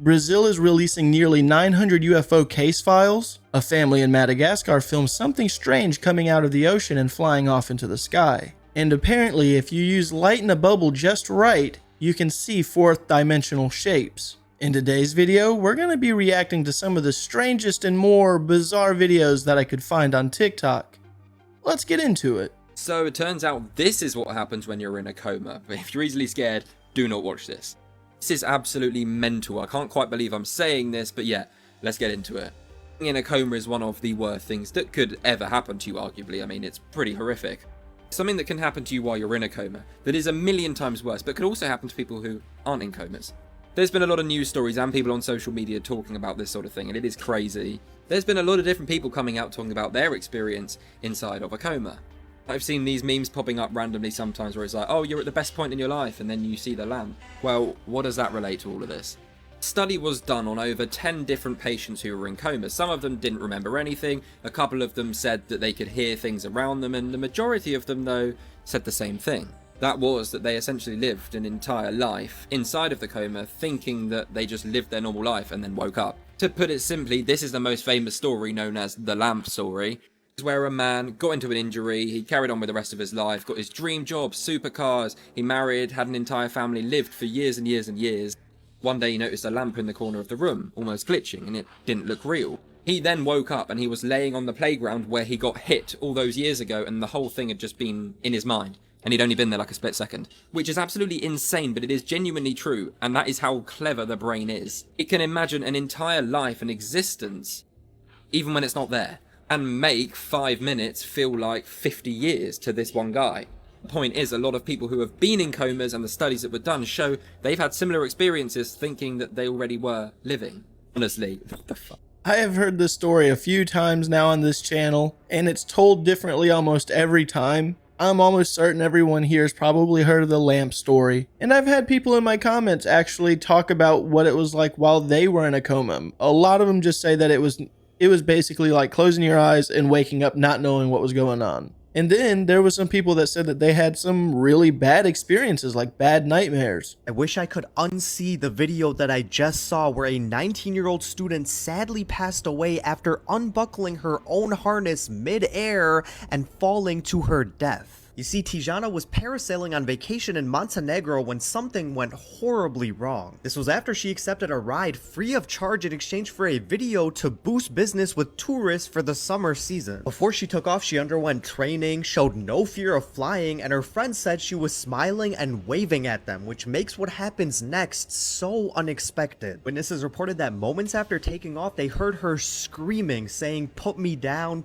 Brazil is releasing nearly 900 UFO case files. A family in Madagascar filmed something strange coming out of the ocean and flying off into the sky. And apparently, if you use light in a bubble just right, you can see fourth dimensional shapes. In today's video, we're going to be reacting to some of the strangest and more bizarre videos that I could find on TikTok. Let's get into it. So it turns out this is what happens when you're in a coma. But if you're easily scared, do not watch this. This is absolutely mental. I can't quite believe I'm saying this, but yeah, let's get into it. Being in a coma is one of the worst things that could ever happen to you, arguably. I mean, it's pretty horrific. Something that can happen to you while you're in a coma that is a million times worse, but could also happen to people who aren't in comas. There's been a lot of news stories and people on social media talking about this sort of thing, and it is crazy. There's been a lot of different people coming out talking about their experience inside of a coma. I've seen these memes popping up randomly sometimes where it's like, oh, you're at the best point in your life, and then you see the lamp. Well, what does that relate to all of this? A study was done on over 10 different patients who were in comas. Some of them didn't remember anything, a couple of them said that they could hear things around them, and the majority of them, though, said the same thing. That was that they essentially lived an entire life inside of the coma, thinking that they just lived their normal life and then woke up. To put it simply, this is the most famous story known as the lamp story, where a man got into an injury, he carried on with the rest of his life, got his dream job, supercars, he married, had an entire family, lived for years and years and years. One day he noticed a lamp in the corner of the room, almost glitching, and it didn't look real. He then woke up and he was laying on the playground where he got hit all those years ago, and the whole thing had just been in his mind. And he'd only been there like a split second, which is absolutely insane, but it is genuinely true, and that is how clever the brain is. It can imagine an entire life and existence, even when it's not there, and make 5 minutes feel like 50 years to this one guy. The point is, a lot of people who have been in comas and the studies that were done show they've had similar experiences thinking that they already were living. Honestly, what the fuck? I have heard this story a few times now on this channel, and it's told differently almost every time. I'm almost certain everyone here has probably heard of the lamp story, and I've had people in my comments actually talk about what it was like while they were in a coma. A lot of them just say that it was basically like closing your eyes and waking up not knowing what was going on. And then there was some people that said that they had some really bad experiences, like bad nightmares. I wish I could unsee the video that I just saw where a 19-year-old student sadly passed away after unbuckling her own harness mid-air and falling to her death. You see, Tijana was parasailing on vacation in Montenegro when something went horribly wrong. This was after she accepted a ride free of charge in exchange for a video to boost business with tourists for the summer season. Before she took off, she underwent training, showed no fear of flying, and her friends said she was smiling and waving at them, which makes what happens next so unexpected. Witnesses reported that moments after taking off, they heard her screaming, saying, put me down,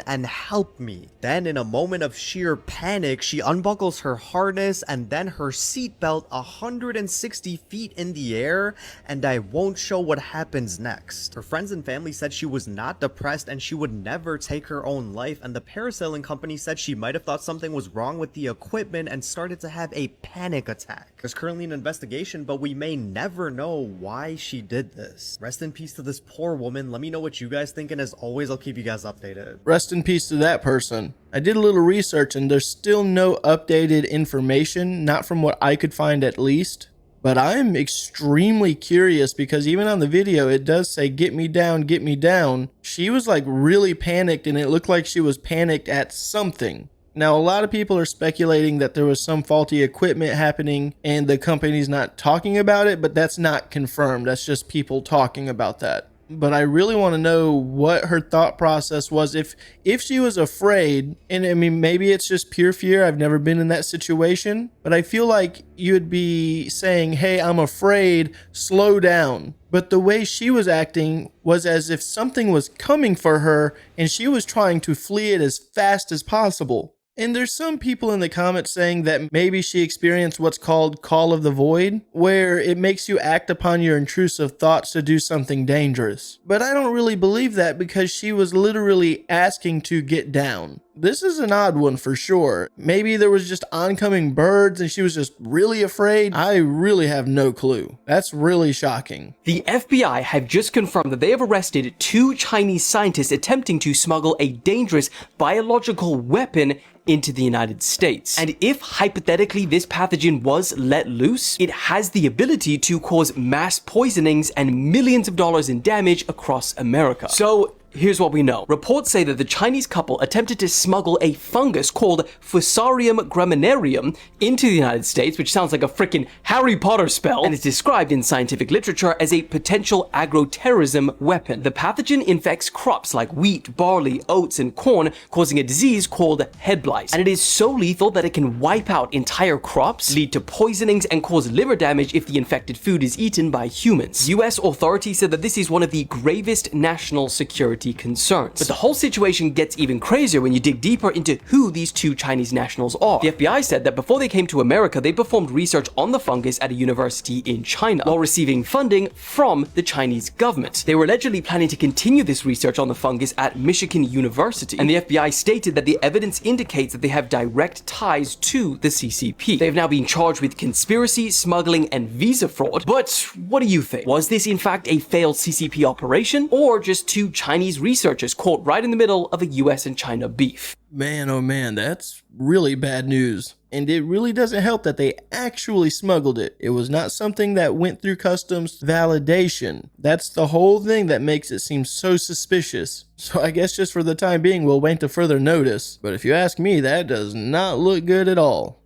and help me." Then, in a moment of sheer panic, she unbuckles her harness and then her seatbelt 160 feet in the air, and I won't show what happens next. Her friends and family said she was not depressed and she would never take her own life, and the parasailing company said she might have thought something was wrong with the equipment and started to have a panic attack. There's currently an investigation, but we may never know why she did this. Rest in peace to this poor woman. Let me know what you guys think, and as always, I'll keep you guys updated. Rest in peace to that person. I did a little research and there's still no updated information, not from what I could find at least. But I'm extremely curious because even on the video it does say, get me down, get me down. She was like really panicked, and it looked like she was panicked at something. Now, a lot of people are speculating that there was some faulty equipment happening and the company's not talking about it, but that's not confirmed. That's just people talking about that. But I really want to know what her thought process was. If she was afraid, and I mean, maybe it's just pure fear. I've never been in that situation, but I feel like you would be saying, hey, I'm afraid, slow down. But the way she was acting was as if something was coming for her and she was trying to flee it as fast as possible. And there's some people in the comments saying that maybe she experienced what's called call of the void, where it makes you act upon your intrusive thoughts to do something dangerous. But I don't really believe that because she was literally asking to get down. This is an odd one for sure. Maybe there was just oncoming birds and she was just really afraid. I really have no clue. That's really shocking. The FBI have just confirmed that they have arrested 2 Chinese scientists attempting to smuggle a dangerous biological weapon into the United States. And if hypothetically this pathogen was let loose, it has the ability to cause mass poisonings and millions of dollars in damage across America. So here's what we know. Reports say that the Chinese couple attempted to smuggle a fungus called Fusarium graminearum into the United States, which sounds like a freaking Harry Potter spell, and is described in scientific literature as a potential agro-terrorism weapon. The pathogen infects crops like wheat, barley, oats, and corn, causing a disease called head blight. And it is so lethal that it can wipe out entire crops, lead to poisonings, and cause liver damage if the infected food is eaten by humans. US authorities said that this is one of the gravest national security concerns. But the whole situation gets even crazier when you dig deeper into who these 2 Chinese nationals are. The FBI said that before they came to America, they performed research on the fungus at a university in China, while receiving funding from the Chinese government. They were allegedly planning to continue this research on the fungus at Michigan University, and the FBI stated that the evidence indicates that they have direct ties to the CCP. They have now been charged with conspiracy, smuggling, and visa fraud. But what do you think? Was this in fact a failed CCP operation, or just 2 Chinese researchers caught right in the middle of a US and China beef? Man, oh man, that's really bad news. And it really doesn't help that they actually smuggled it. It was not something that went through customs validation. That's the whole thing that makes it seem so suspicious. So I guess just for the time being, we'll wait to further notice. But if you ask me, that does not look good at all.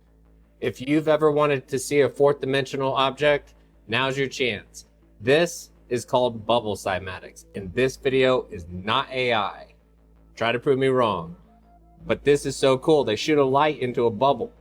If you've ever wanted to see a 4th dimensional object, now's your chance. This is called bubble cymatics, and this video is not AI. Try to prove me wrong. But this is so cool. They shoot a light into a bubble.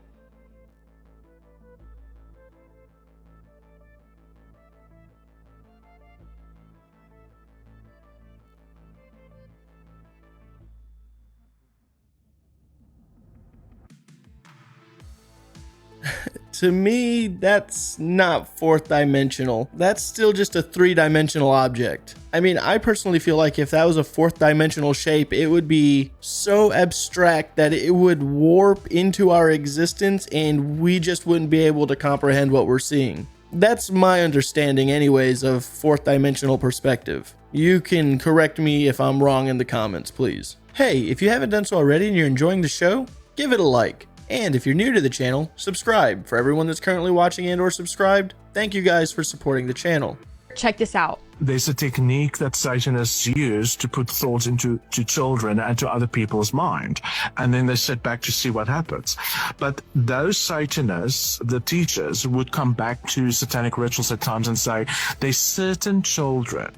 To me, that's not 4th dimensional. That's still just a 3-dimensional object. I mean, I personally feel like if that was a 4th dimensional shape, it would be so abstract that it would warp into our existence and we just wouldn't be able to comprehend what we're seeing. That's my understanding anyways of 4th dimensional perspective. You can correct me if I'm wrong in the comments, please. Hey, if you haven't done so already and you're enjoying the show, give it a like. And if you're new to the channel, subscribe. For everyone that's currently watching and or subscribed, thank you guys for supporting the channel. Check this out. There's a technique that Satanists use to put thoughts into children and to other people's mind. And then they sit back to see what happens. But those Satanists, the teachers, would come back to Satanic rituals at times and say, there's certain children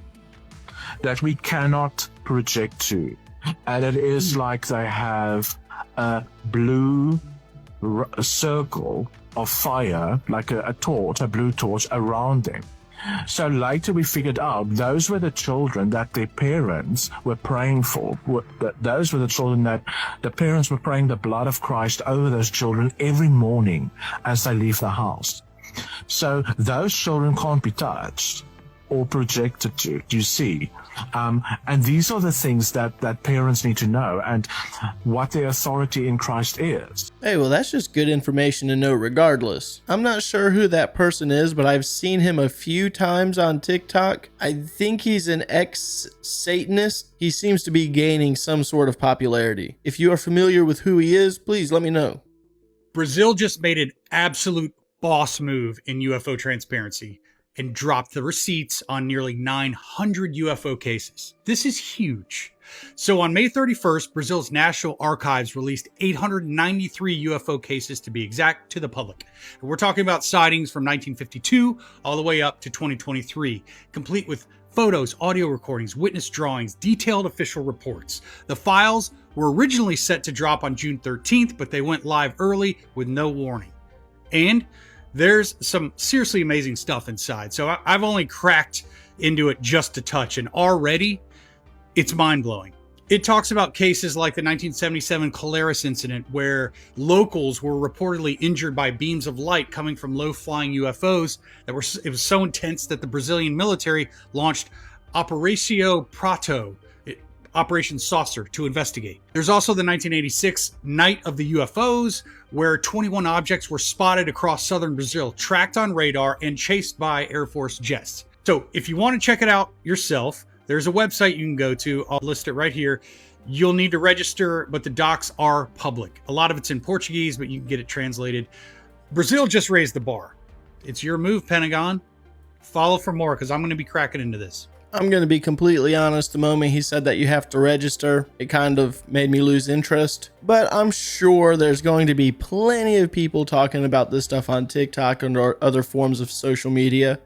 that we cannot project to. And it is like they have a blue circle of fire, like a torch, a blue torch around them. So later we figured out those were the children that their parents were praying for. Those were the children that the parents were praying the blood of Christ over those children every morning as they leave the house. So those children can't be touched or projected to, you see. And these are the things that parents need to know and what their authority in Christ is. Hey, well, that's just good information to know regardless. I'm not sure who that person is, but I've seen him a few times on TikTok. I think he's an ex-Satanist. He seems to be gaining some sort of popularity. If you are familiar with who he is, please let me know. Brazil just made an absolute boss move in UFO transparency and dropped the receipts on nearly 900 UFO cases. This is huge. So on May 31st, Brazil's National Archives released 893 UFO cases to be exact to the public. And we're talking about sightings from 1952 all the way up to 2023, complete with photos, audio recordings, witness drawings, detailed official reports. The files were originally set to drop on June 13th, but they went live early with no warning. And there's some seriously amazing stuff inside. So I've only cracked into it just a touch, and already it's mind-blowing. It talks about cases like the 1977 Colares incident, where locals were reportedly injured by beams of light coming from low-flying UFOs. It was so intense that the Brazilian military launched Operacio Prato, Operation Saucer to investigate. There's also the 1986 Night of the UFOs, where 21 objects were spotted across southern Brazil, tracked on radar and chased by Air Force jets. So if you want to check it out yourself, there's a website you can go to. I'll list it right here. You'll need to register, but the docs are public. A lot of it's in Portuguese, but you can get it translated. Brazil just raised the bar. It's your move, Pentagon. Follow for more, because I'm going to be cracking into this. I'm going to be completely honest. The moment he said that you have to register, it kind of made me lose interest. But I'm sure there's going to be plenty of people talking about this stuff on TikTok and or other forms of social media.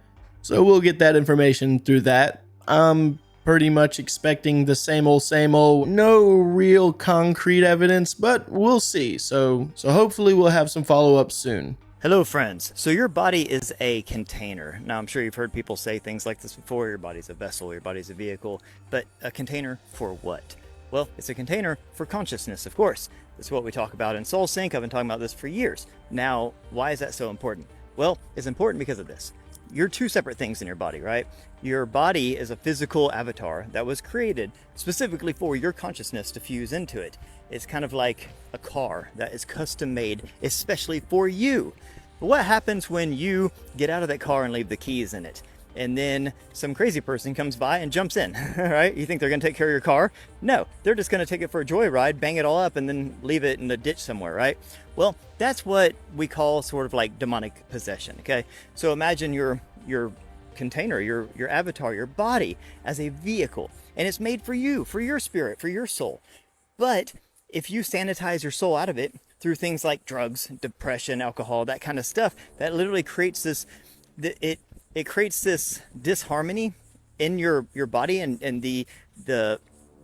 So we'll get that information through that. I'm pretty much expecting the same old, no real concrete evidence, but we'll see. So hopefully we'll have some follow-up soon. Hello friends. So your body is a container. Now I'm sure you've heard people say things like this before. Your body's a vessel, your body's a vehicle, but a container for what? Well, it's a container for consciousness, of course. That's what we talk about in Soul Sync. I've been talking about this for years. Now, why is that so important? Well, it's important because of this. You're two separate things in your body, right? Your body is a physical avatar that was created specifically for your consciousness to fuse into it. It's kind of like a car that is custom made especially for you. But what happens when you get out of that car and leave the keys in it? And then some crazy person comes by and jumps in, right? You think they're gonna take care of your car? No, they're just gonna take it for a joyride, bang it all up, and then leave it in a ditch somewhere, right? Well, that's what we call sort of like demonic possession, okay? So imagine your container, your avatar, your body as a vehicle, and it's made for you, for your spirit, for your soul. But if you sanitize your soul out of it through things like drugs, depression, alcohol, that kind of stuff, that literally creates this, it creates this disharmony in your body, and the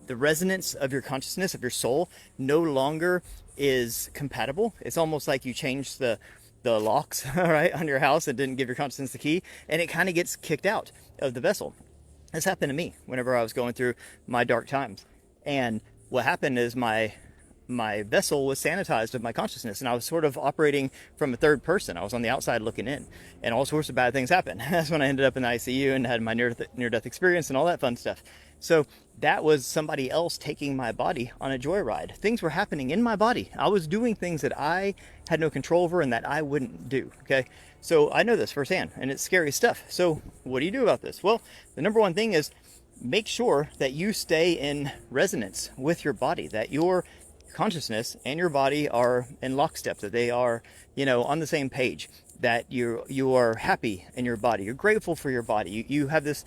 resonance of your consciousness, of your soul, no longer is compatible. It's almost like you changed the locks, all right, on your house and didn't give your consciousness the key, and it kind of gets kicked out of the vessel. This happened to me whenever I was going through my dark times. And what happened is my vessel was sanitized of my consciousness, and I was sort of operating from a third person. I was on the outside looking in, and all sorts of bad things happened. That's when I ended up in the ICU and had my near-death experience and all that fun stuff. So that was somebody else taking my body on a joyride. Things were happening in my body. I was doing things that I had no control over and that I wouldn't do, okay? So I know this firsthand, and it's scary stuff. So what do you do about this? Well, the number one thing is make sure that you stay in resonance with your body, that your consciousness and your body are in lockstep, that they are, on the same page, that you are happy in your body, you're grateful for your body, you have this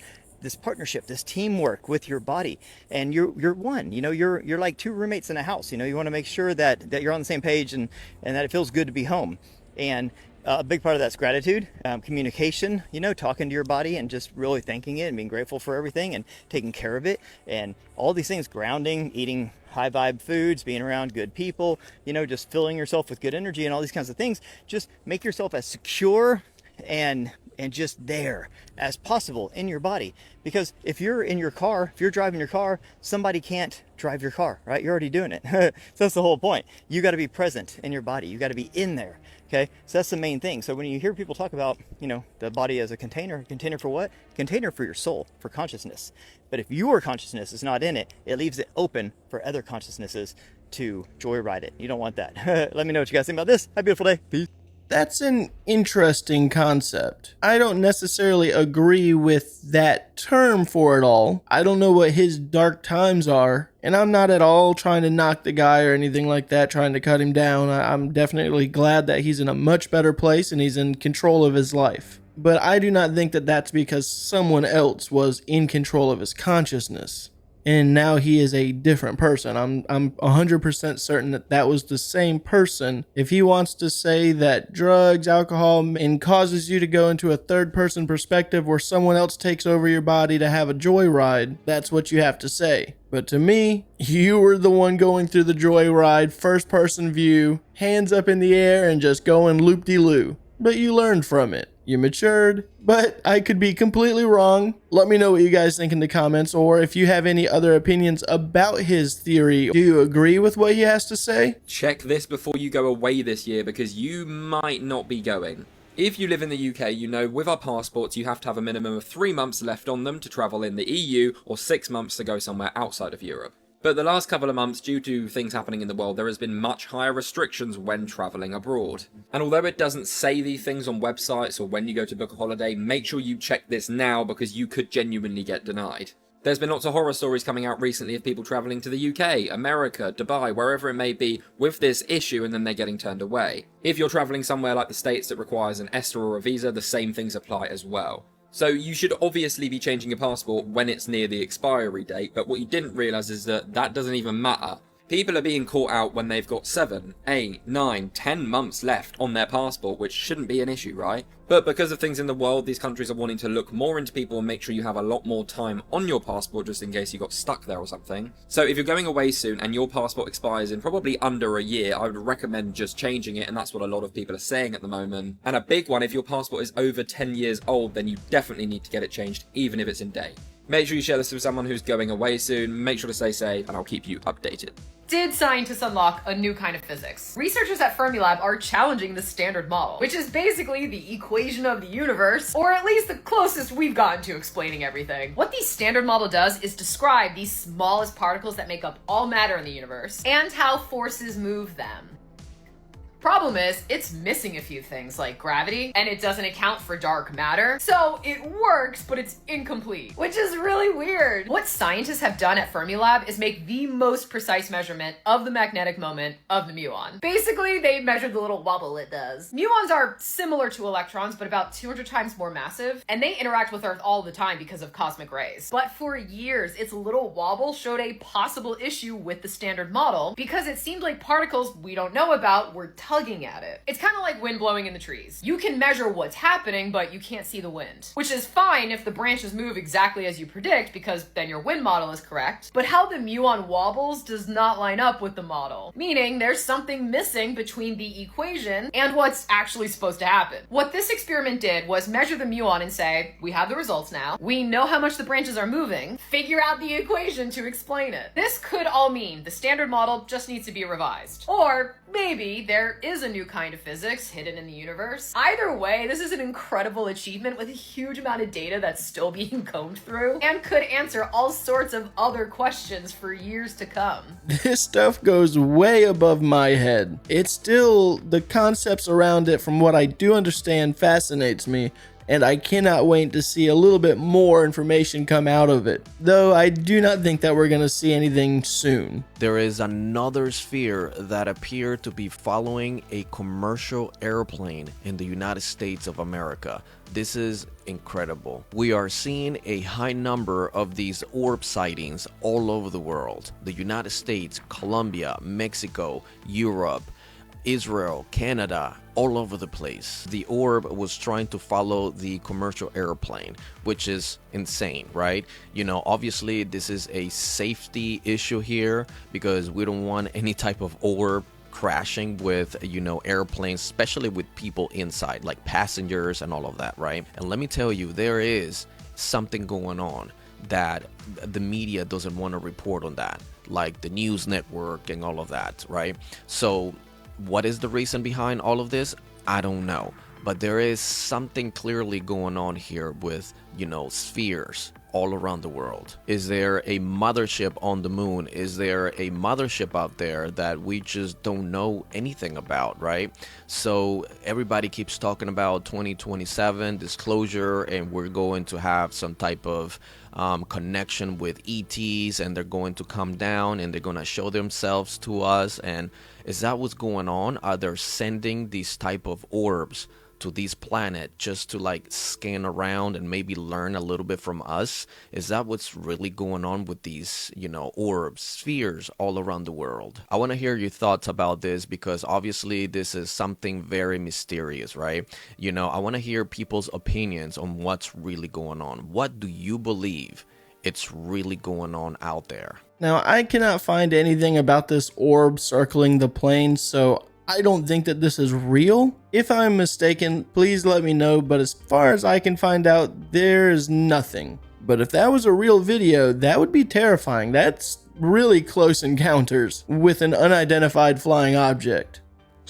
partnership, this teamwork with your body, and you're one. You're like two roommates in a house. You want to make sure that you're on the same page and that it feels good to be home. And a big part of that's gratitude, communication, talking to your body and just really thanking it and being grateful for everything and taking care of it, and all these things, grounding, eating high vibe foods, being around good people, just filling yourself with good energy and all these kinds of things. Just make yourself as secure and just there as possible in your body. Because if you're in your car, if you're driving your car, somebody can't drive your car, right? You're already doing it. So that's the whole point. You got to be present in your body. You got to be in there. Okay. So that's the main thing. So when you hear people talk about, the body as a container for what? Container for your soul, for consciousness. But if your consciousness is not in it, it leaves it open for other consciousnesses to joyride it. You don't want that. Let me know what you guys think about this. Have a beautiful day. Peace. That's an interesting concept. I don't necessarily agree with that term for it all. I don't know what his dark times are, and I'm not at all trying to knock the guy or anything like that, trying to cut him down. I'm definitely glad that he's in a much better place and he's in control of his life. But I do not think that that's because someone else was in control of his consciousness, and now he is a different person. I'm 100% certain that that was the same person. If he wants to say that drugs, alcohol, and causes you to go into a third person perspective where someone else takes over your body to have a joyride, that's what you have to say. But to me, you were the one going through the joyride, first person view, hands up in the air and just going loop-de-loo. But you learned from it. You matured, but I could be completely wrong. Let me know what you guys think in the comments, or if you have any other opinions about his theory. Do you agree with what he has to say? Check this before you go away this year, because you might not be going. If you live in the UK, with our passports you have to have a minimum of 3 months left on them to travel in the EU, or 6 months to go somewhere outside of Europe. But the last couple of months, due to things happening in the world, there has been much higher restrictions when travelling abroad. And although it doesn't say these things on websites or when you go to book a holiday, make sure you check this now because you could genuinely get denied. There's been lots of horror stories coming out recently of people travelling to the UK, America, Dubai, wherever it may be, with this issue and then they're getting turned away. If you're travelling somewhere like the States that requires an ESTA or a visa, the same things apply as well. So you should obviously be changing your passport when it's near the expiry date, but what you didn't realise is that that doesn't even matter. People are being caught out when they've got 7, 8, 9, 10 months left on their passport, which shouldn't be an issue, right? But because of things in the world, these countries are wanting to look more into people and make sure you have a lot more time on your passport just in case you got stuck there or something. So if you're going away soon and your passport expires in probably under a year, I would recommend just changing it, and that's what a lot of people are saying at the moment. And a big one, if your passport is over 10 years old, then you definitely need to get it changed, even if it's in date. Make sure you share this with someone who's going away soon, make sure to stay safe, and I'll keep you updated. Did scientists unlock a new kind of physics? Researchers at Fermilab are challenging the Standard Model, which is basically the equation of the universe, or at least the closest we've gotten to explaining everything. What the Standard Model does is describe the smallest particles that make up all matter in the universe, and how forces move them. Problem is, it's missing a few things like gravity, and it doesn't account for dark matter. So it works, but it's incomplete, which is really weird. What scientists have done at Fermilab is make the most precise measurement of the magnetic moment of the muon. Basically, they measured the little wobble it does. Muons are similar to electrons, but about 200 times more massive, and they interact with Earth all the time because of cosmic rays. But for years, its little wobble showed a possible issue with the Standard Model because it seemed like particles we don't know about were tugging at it. It's kind of like wind blowing in the trees. You can measure what's happening, but you can't see the wind, which is fine if the branches move exactly as you predict because then your wind model is correct. But how the muon wobbles does not line up with the model, meaning there's something missing between the equation and what's actually supposed to happen. What this experiment did was measure the muon and say, we have the results now, we know how much the branches are moving, figure out the equation to explain it. This could all mean the Standard Model just needs to be revised. Or maybe there is a new kind of physics hidden in the universe. Either way, this is an incredible achievement with a huge amount of data that's still being combed through and could answer all sorts of other questions for years to come. This stuff goes way above my head. It's still, the concepts around it, from what I do understand, fascinates me, and I cannot wait to see a little bit more information come out of it. Though I do not think that we're going to see anything soon. There is another sphere that appeared to be following a commercial airplane in the United States of America. This is incredible. We are seeing a high number of these orb sightings all over the world. The United States, Colombia, Mexico, Europe, Israel, Canada, all over the place. The orb was trying to follow the commercial airplane, which is insane, right? You know, obviously this is a safety issue here because we don't want any type of orb crashing with, you know, airplanes, especially with people inside, like passengers and all of that, right? And let me tell you, there is something going on that the media doesn't want to report on, that, like the news network and all of that, right? So what is the reason behind all of this? I don't know. But there is something clearly going on here with, you know, spheres all around the world. Is there a mothership on the moon? Is there a mothership out there that we just don't know anything about, right? So everybody keeps talking about 2027 disclosure, and we're going to have some type of connection with ETs, and they're going to come down and they're going to show themselves to us. And is that what's going on? Are they sending these type of orbs to this planet just to like scan around and maybe learn a little bit from us? Is that what's really going on with these, you know, orbs, spheres all around the world? I want to hear your thoughts about this because obviously this is something very mysterious, right? You know, I want to hear people's opinions on what's really going on. What do you believe it's really going on out there? Now, I cannot find anything about this orb circling the plane, so I don't think that this is real. If I'm mistaken, please let me know, but as far as I can find out, there is nothing. But if that was a real video, that would be terrifying. That's really close encounters with an unidentified flying object.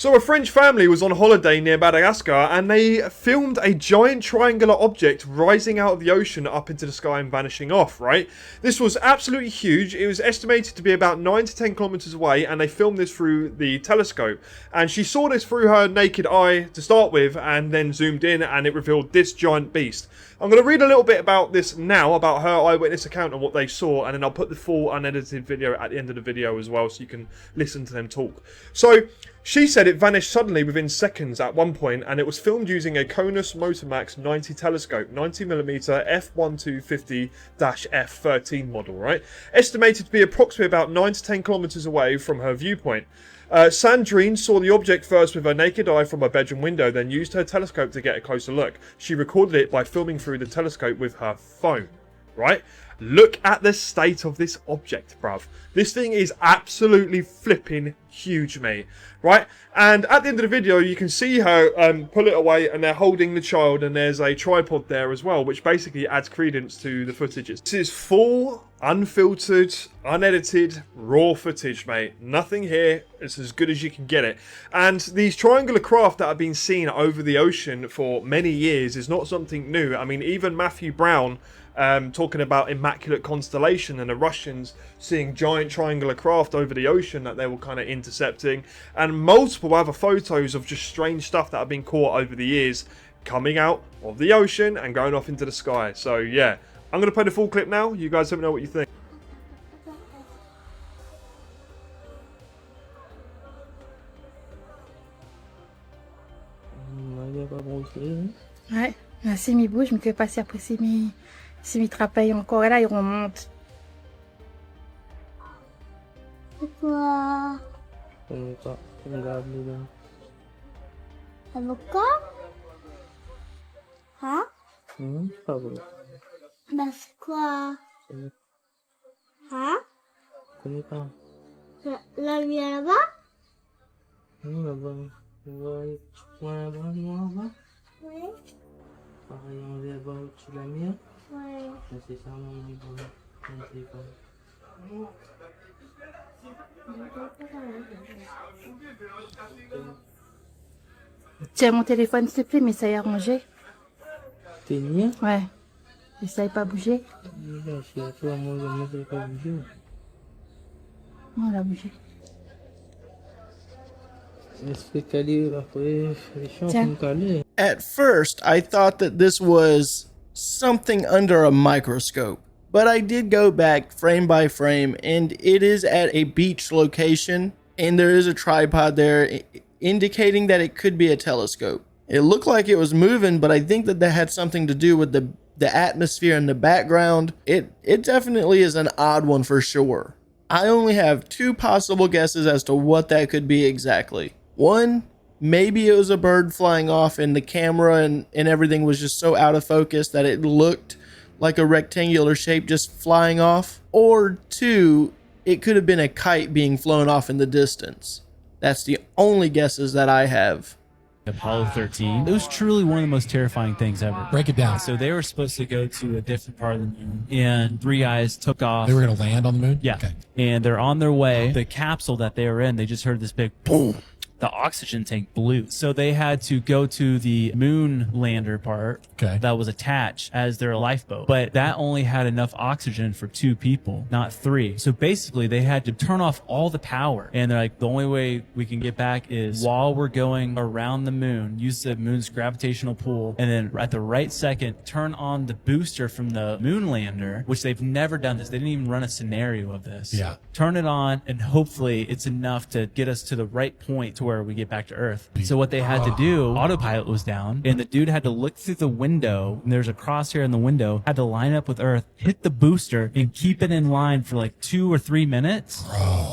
So a French family was on holiday near Madagascar and they filmed a giant triangular object rising out of the ocean up into the sky and vanishing off, right? This was absolutely huge. It was estimated to be about 9 to 10 kilometers away and they filmed this through the telescope. And she saw this through her naked eye to start with and then zoomed in and it revealed this giant beast. I'm going to read a little bit about this now, about her eyewitness account and what they saw, and then I'll put the full unedited video at the end of the video as well so you can listen to them talk. So, she said it vanished suddenly within seconds at one point, and it was filmed using a Konus Motomax 90 telescope, 90mm f1250-f13 model, right? Estimated to be approximately about 9 to 10 kilometers away from her viewpoint. Sandrine saw the object first with her naked eye from her bedroom window, then used her telescope to get a closer look. She recorded it by filming through the telescope with her phone, right? Look at the state of this object, bruv. This thing is absolutely flipping huge, mate. Right? And at the end of the video, you can see her pull it away and they're holding the child and there's a tripod there as well, which basically adds credence to the footage. This is full, unfiltered, unedited, raw footage, mate. Nothing here. It's as good as you can get it. And these triangular craft that have been seen over the ocean for many years is not something new. I mean, even Matthew Brown, talking about Immaculate Constellation and the Russians seeing giant triangular craft over the ocean that they were kind of intercepting, and multiple other photos of just strange stuff that have been caught over the years coming out of the ocean and going off into the sky. So yeah, I'm going to play the full clip now. You guys let me know what you think. Ouais, s'il m'y bouge, je me fais passer après s'il m'y travaille encore, et là il remonte. Pourquoi? Avocat? Hein? Bah c'est quoi? Hein? La lumière là-bas? Oui. Tiens mon téléphone s'il te plaît, mais ça y est rangé. T'es mien? Ouais. Et ça n'est pas bougé? Non, elle a bougé. At first, I thought that this was something under a microscope, but I did go back frame by frame, and it is at a beach location, and there is a tripod there, indicating that it could be a telescope. It looked like it was moving, but I think that had something to do with the atmosphere in the background. It definitely is an odd one for sure. I only have two possible guesses as to what that could be exactly. One, maybe it was a bird flying off and the camera and everything was just so out of focus that it looked like a rectangular shape just flying off. Or two, it could have been a kite being flown off in the distance. That's the only guesses that I have. Apollo 13. It was truly one of the most terrifying things ever. Break it down. So they were supposed to go to a different part of the moon, and three guys took off. They were going to land on the moon? Yeah. Okay. And they're on their way. The capsule that they were in, they just heard this big boom. The oxygen tank blew. So they had to go to the moon lander part that was attached as their lifeboat. But that only had enough oxygen for 2 people, not 3. So basically they had to turn off all the power. And they're like, the only way we can get back is while we're going around the moon, use the moon's gravitational pull, and then at the right second, turn on the booster from the moon lander, which they've never done this. They didn't even run a scenario of this. Yeah. Turn it on, and hopefully it's enough to get us to the right point to where we get back to Earth. So what they had to do, autopilot was down, and the dude had to look through the window, and there's a crosshair in the window, had to line up with Earth, hit the booster, and keep it in line for like 2 or 3 minutes.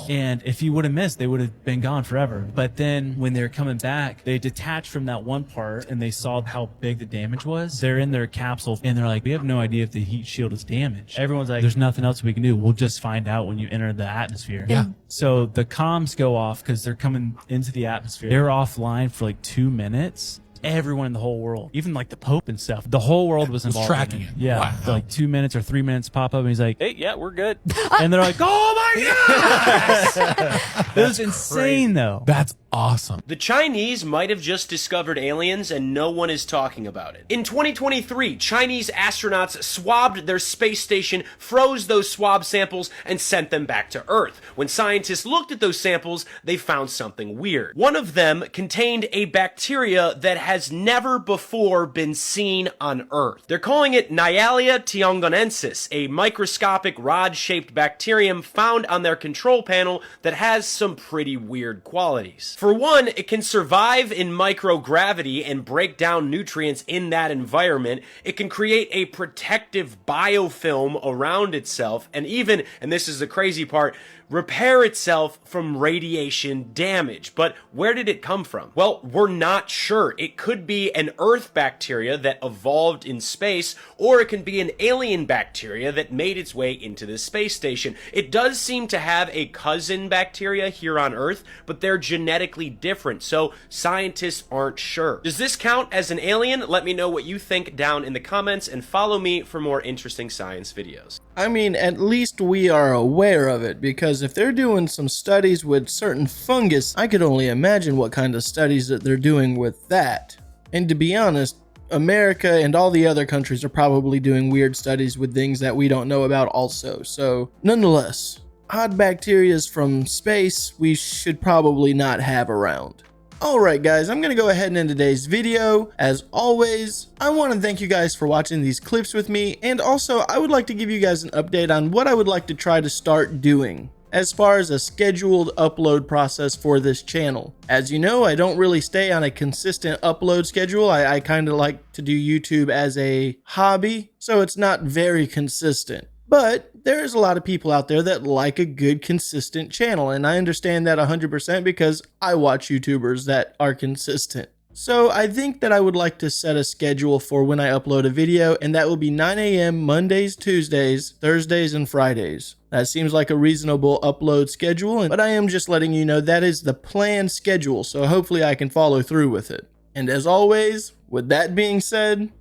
And if he would have missed, they would have been gone forever. But then when they were coming back, they detached from that one part, and they saw how big the damage was. They're in their capsule, and they're like, we have no idea if the heat shield is damaged. Everyone's like, there's nothing else we can do. We'll just find out when you enter the atmosphere. Yeah. So the comms go off because they're coming into the atmosphere. They're offline for like 2 minutes. Everyone in the whole world, even like the Pope and stuff, the whole world was involved. Tracking in it. it. Yeah. Wow. For like 2 minutes or 3 minutes pop up and he's like, hey, yeah, we're good. And they're like, oh my God. It was insane though. That's awesome. The Chinese might have just discovered aliens and no one is talking about it. In 2023, Chinese astronauts swabbed their space station, froze those swab samples, and sent them back to Earth. When scientists looked at those samples, they found something weird. One of them contained a bacteria that has never before been seen on Earth. They're calling it Nyalia tiongoniensis, a microscopic rod-shaped bacterium found on their control panel that has some pretty weird qualities. For one, it can survive in microgravity and break down nutrients in that environment. It can create a protective biofilm around itself and even, and this is the crazy part, repair itself from radiation damage. But where did it come from? Well, we're not sure. It could be an Earth bacteria that evolved in space, or it can be an alien bacteria that made its way into the space station. It does seem to have a cousin bacteria here on Earth, but they're genetically different, so scientists aren't sure. Does this count as an alien? Let me know what you think down in the comments, and follow me for more interesting science videos. I mean, at least we are aware of it, because if they're doing some studies with certain fungus, I could only imagine what kind of studies that they're doing with that. And to be honest, America and all the other countries are probably doing weird studies with things that we don't know about also. So, nonetheless, odd bacterias from space we should probably not have around. Alright guys, I'm going to go ahead and end today's video. As always, I want to thank you guys for watching these clips with me, and also I would like to give you guys an update on what I would like to try to start doing as far as a scheduled upload process for this channel. As you know, I don't really stay on a consistent upload schedule. I kind of like to do YouTube as a hobby, so it's not very consistent. But there's a lot of people out there that like a good consistent channel, and I understand that 100% because I watch YouTubers that are consistent. So I think that I would like to set a schedule for when I upload a video, and that will be 9 a.m. Mondays, Tuesdays, Thursdays, and Fridays. That seems like a reasonable upload schedule, but I am just letting you know that is the planned schedule, so hopefully I can follow through with it. And as always, with that being said,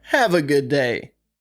have a good day.